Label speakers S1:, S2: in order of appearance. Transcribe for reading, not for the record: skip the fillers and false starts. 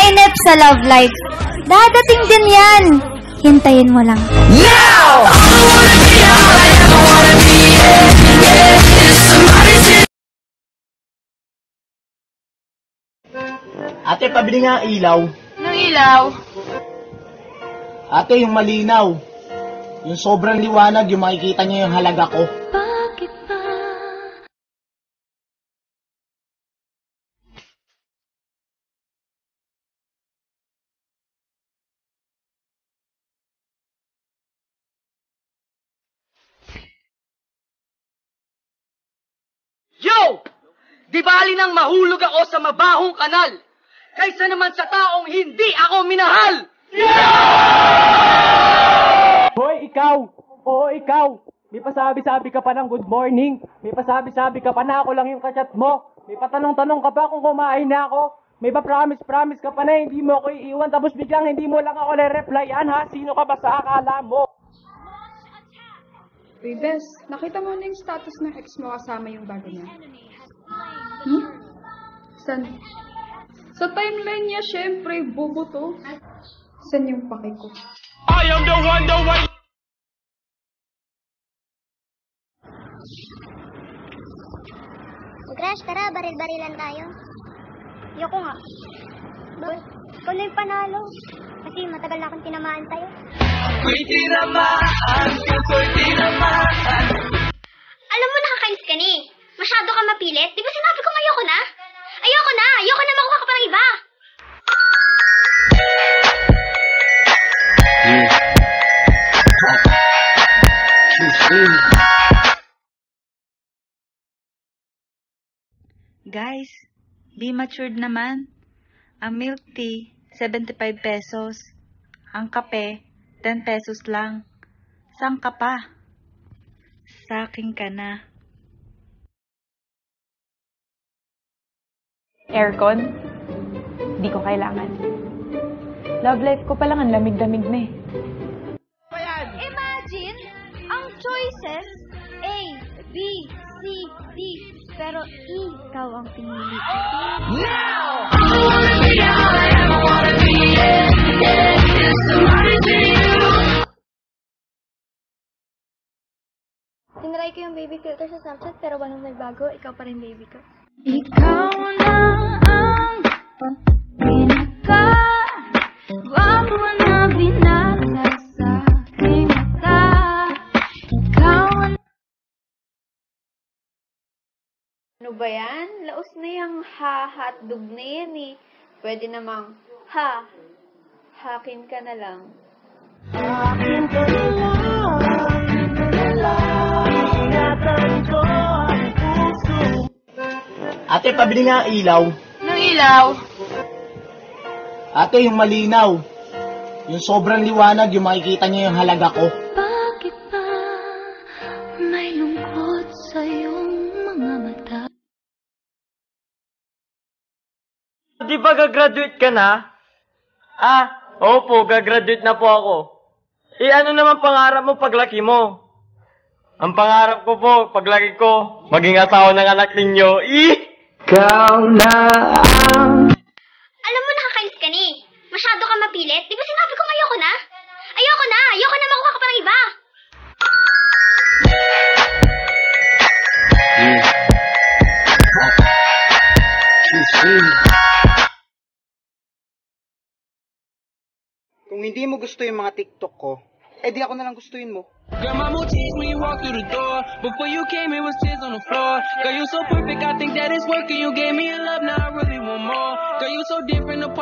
S1: mainip sa love life. Dadating din yan. Hintayin mo lang.
S2: Now!
S3: Ate, pabili nga ilaw.
S4: Anong ilaw?
S3: Ate, yung malinaw. Yung sobrang liwanag, yung makikita niya yung halaga ko.
S1: Bakit ba?
S2: Yo! Di bali nang mahulog ako sa mabahong kanal kaysa naman sa taong hindi ako minahal!
S5: Hoy, ikaw! Oo, ikaw! May pasabi-sabi ka pa ng good morning. May pasabi-sabi ka pa na ako lang yung kachat mo. May patanong-tanong ka pa kung kumain na ako. May pa-promise ka pa na hindi mo ako iiwan. Tapos biglang hindi mo lang ako na-replyan, ha? Sino ka ba sa akala mo?
S6: Uy, Bes, nakita mo na yung status ng ex mo kasama yung bago niya? San? Sa timeline niya, syempre, bobo to. San yung pake ko?
S2: I am the one, the one!
S7: Crush, tara, baril-barilan tayo. Ayoko nga. Bakit? Ikaw na yung panalo. Kasi matagal na akong tinamaan tayo. Alam mo, nakakainis ka ni. Masyado ka mapilit. Di ba sinabi ko ayoko na? Ayoko na! Ayoko na makuha ka pa ng iba!
S4: Guys, be matured naman. Ang milk tea, 75 pesos. Ang kape, 10 pesos lang. Saan ka pa? Sa akin ka na.
S8: Aircon? Di ko kailangan. Love life ko pa lang ang lamig-lamig na eh.
S1: Imagine, ang choices, A, B, C, D, pero ikaw ang pinili ko. Tinry ko yung baby filter sa Snapchat, pero walang nagbago, ikaw pa rin baby ko. Ikaw na ang pinaka-gwapo na binata sa aking mata. Ikaw ang...
S9: Ano ba yan? Laos na yung ha-hotdog na yan eh. Pwede namang hakin ka na lang.
S2: Akin ka na lang, ingatan ko ang puso.
S3: Ate, pabili nga ilaw.
S4: Anong ilaw?
S3: Ate, yung malinaw. Yung sobrang liwanag, yung makikita niya yung halaga ko.
S1: Bakit ba may lungkot sa iyong mga mata?
S2: Di ba gagraduate ka na? Opo, gagraduate na po ako. Ano naman pangarap mo paglaki mo? Ang pangarap ko po, paglaki ko, maging asawa ng anak ninyo. Ikaw na ang...
S7: Alam mo, nakakainis ka ni. Masyado ka mapilit. Di ba sinabi ko ayoko na? Ayoko na! Ayoko na makuha ka pa ng iba!
S3: Kung hindi mo gusto yung mga TikTok ko, di ako na lang gustuin mo.
S2: Girl, my mood when you walk through the door. Before you came, it was tears on the floor. Girl, you so perfect, I think that it's working. You gave me a love, now I really want more. Girl, you so different apart.